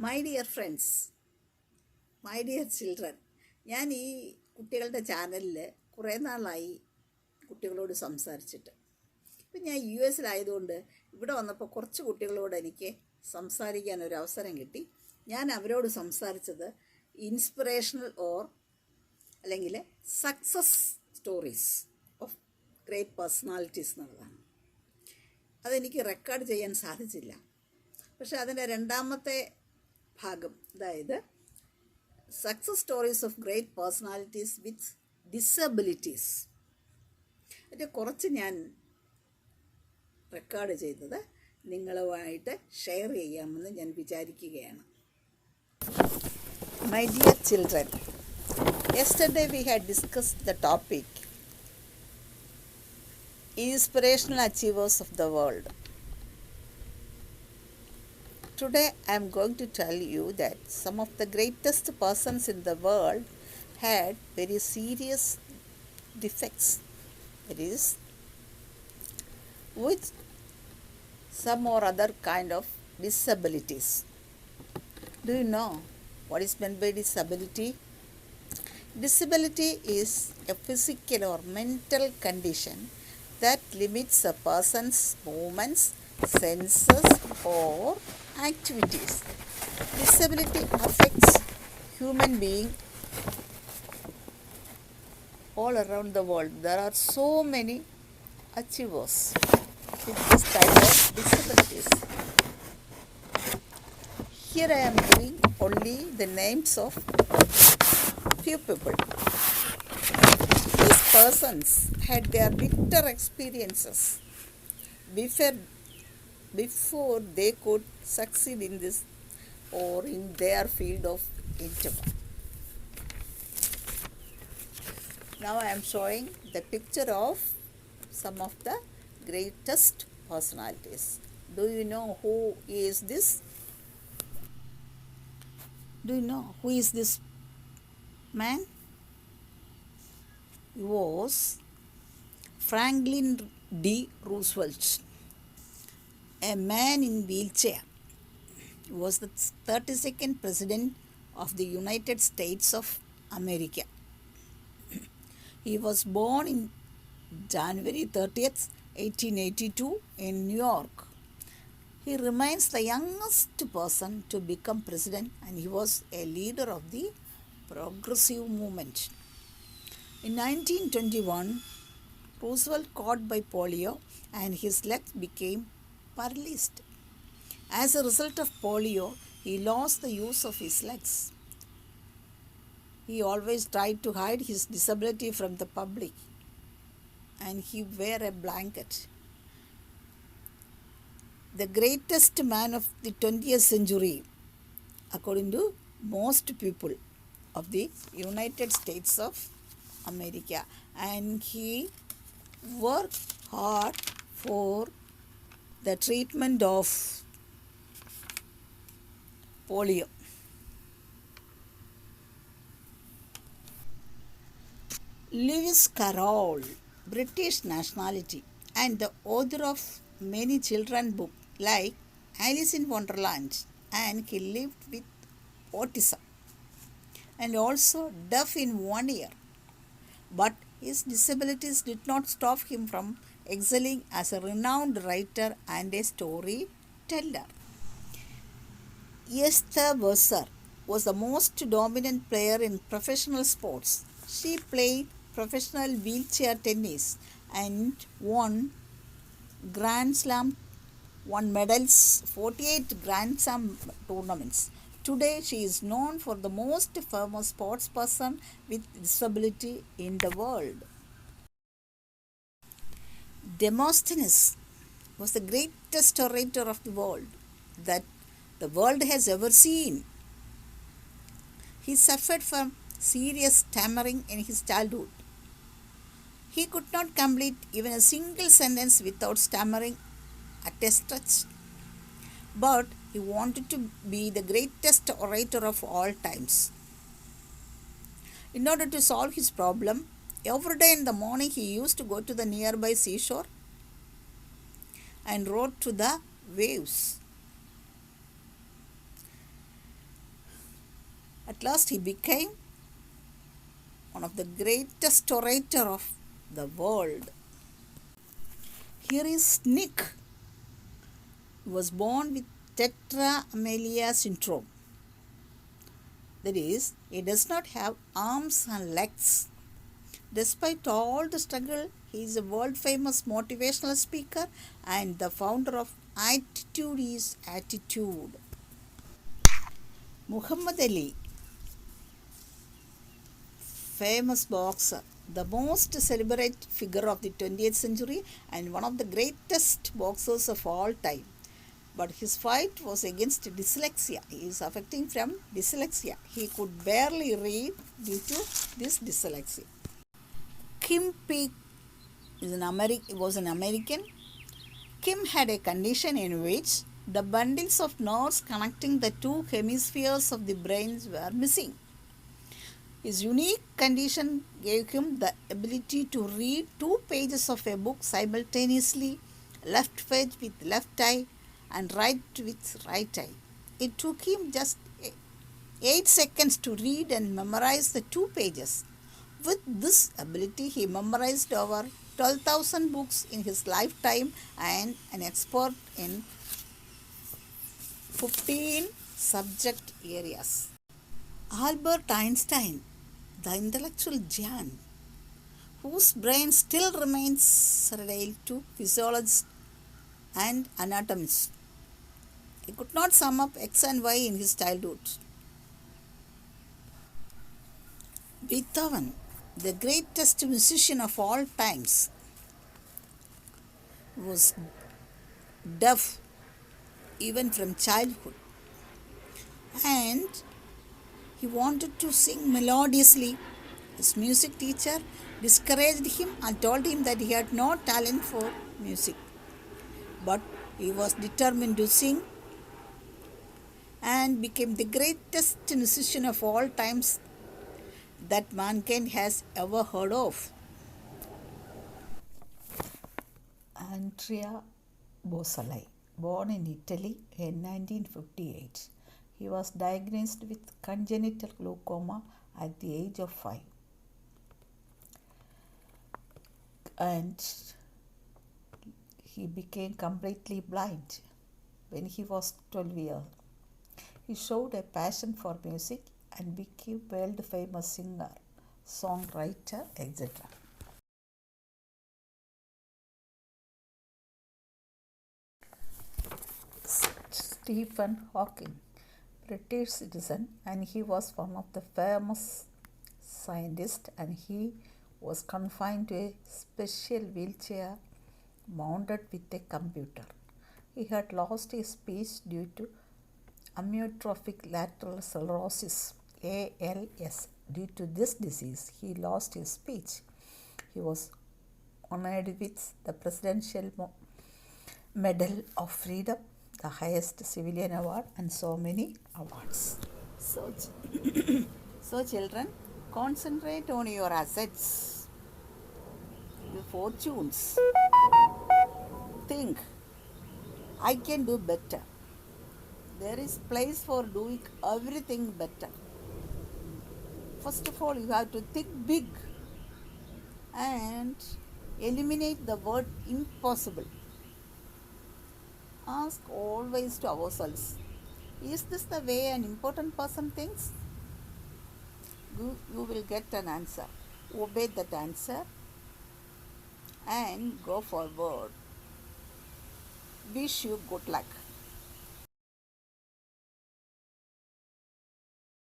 My dear friends, my dear children, ഞാൻ ഈ കുട്ടികളുടെ ചാനലിൽ കുറേ നാളായി കുട്ടികളോട് സംസാരിച്ചിട്ട്. ഇപ്പം ഞാൻ യു എസിലായതുകൊണ്ട് ഇവിടെ വന്നപ്പോൾ കുറച്ച് കുട്ടികളോട് എനിക്ക് സംസാരിക്കാൻ ഒരു അവസരം കിട്ടി. ഞാൻ അവരോട് സംസാരിച്ചത് ഇൻസ്പിറേഷണൽ അല്ലെങ്കിൽ success stories of great personalities എന്നുള്ളതാണ്. അതെനിക്ക് റെക്കോർഡ് ചെയ്യാൻ സാധിച്ചില്ല. പക്ഷെ അതിൻ്റെ രണ്ടാമത്തെ ഭാഗം, അതായത് success stories of great personalities with disabilities, അതിൻ്റെ കുറച്ച് ഞാൻ റെക്കോർഡ് ചെയ്തത് നിങ്ങളുമായിട്ട് ഷെയർ ചെയ്യാമെന്ന് ഞാൻ വിചാരിക്കുകയാണ്. My dear children, yesterday we had discussed the topic inspirational achievers of the world. Today I am going to tell you that some of the greatest persons in the world had very serious defects, that is, with some or other kind of disabilities. Do you know what is meant by disability? Disability is a physical or mental condition that limits a person's movements, senses, or activities. Disability affects human beings all around the world. There are so many achievers with this type of disabilities. Here I am giving only the names of few people. These persons had their bitter experiences before they could succeed in this or in their field of endeavor. Now I am showing the picture of some of the greatest personalities. Do you know who is this? Do you know who is this man? He was Franklin D. Roosevelt, a man in wheelchair. He was the 32nd President of the United States of America. He was born in January 30th, 1882 in New York. He remains the youngest person to become president, and he was a leader of the progressive movement. In 1921, Roosevelt caught by polio and his legs became paralyzed. As a result of polio, he lost the use of his legs. He always tried to hide his disability from the public, and he wore a blanket. The greatest man of the 20th century, according to most people of the United States of America, and he worked hard for the treatment of polio. Lewis Carroll, British nationality, and the author of many children's books like Alice in Wonderland, and he lived with autism and also deaf in one ear. But his disabilities did not stop him from excelling as a renowned writer and a storyteller. Esther Wasser was the most dominant player in professional sports. She played professional wheelchair tennis and won medals 48 Grand Slam tournaments. Today she is known for the most famous sports person with disability in the world. Demosthenes was the greatest orator of the world that the world has ever seen. He suffered from serious stammering in his childhood. He could not complete even a single sentence without stammering at a stretch. But he wanted to be the greatest orator of all times. In order to solve his problem, Every day in the morning, he used to go to the nearby seashore and wrote to the waves. At last, he became one of the greatest orator of the world. Here is Nick. He was born with tetra amelia syndrome. That is, he does not have arms and legs. Despite all the struggle, he is a world famous motivational speaker and the founder of Attitude is Attitude. Muhammad Ali, famous boxer, the most celebrated figure of the 20th century and one of the greatest boxers of all time. But his fight was against dyslexia. He is suffering from dyslexia. He could barely read due to this dyslexia. Kim Peek was an American. Kim had a condition in which the bundles of nerves connecting the two hemispheres of the brain were missing. His unique condition gave him the ability to read 2 pages of a book simultaneously, left page with left eye and right with right eye. It took him just 8 seconds to read and memorize the 2 pages. With this ability, he memorized over 12,000 books in his lifetime and an expert in 15 subject areas. Albert Einstein, the intellectual giant, whose brain still remains surreal to physiologists and anatomists. He could not sum up X and Y in his childhood. Beethoven, the greatest musician of all times, was deaf even from childhood, and he wanted to sing melodiously. His music teacher discouraged him and told him that he had no talent for music, but he was determined to sing and became the greatest musician of all times that mankind has ever heard of. Andrea Bocelli, born in Italy in 1958. He was diagnosed with congenital glaucoma at the age of 5. And he became completely blind when he was 12 years. He showed a passion for music and became world famous singer, songwriter, etc. Stephen Hawking, British citizen, and he was one of the famous scientists, and he was confined to a special wheelchair mounted with a computer. He had lost his speech due to amyotrophic lateral sclerosis, ALS. Due to this disease, he lost his speech. He was honored with the Presidential Medal of Freedom, the highest civilian award, and so many awards. So children, concentrate on your assets, your fortunes. Think, I can do better. There is place for doing everything better. First of all, you have to think big and eliminate the word impossible. Ask always to ourselves, is this the way an important person thinks? You will get an answer. Obey that answer and go forward. Wish you good luck.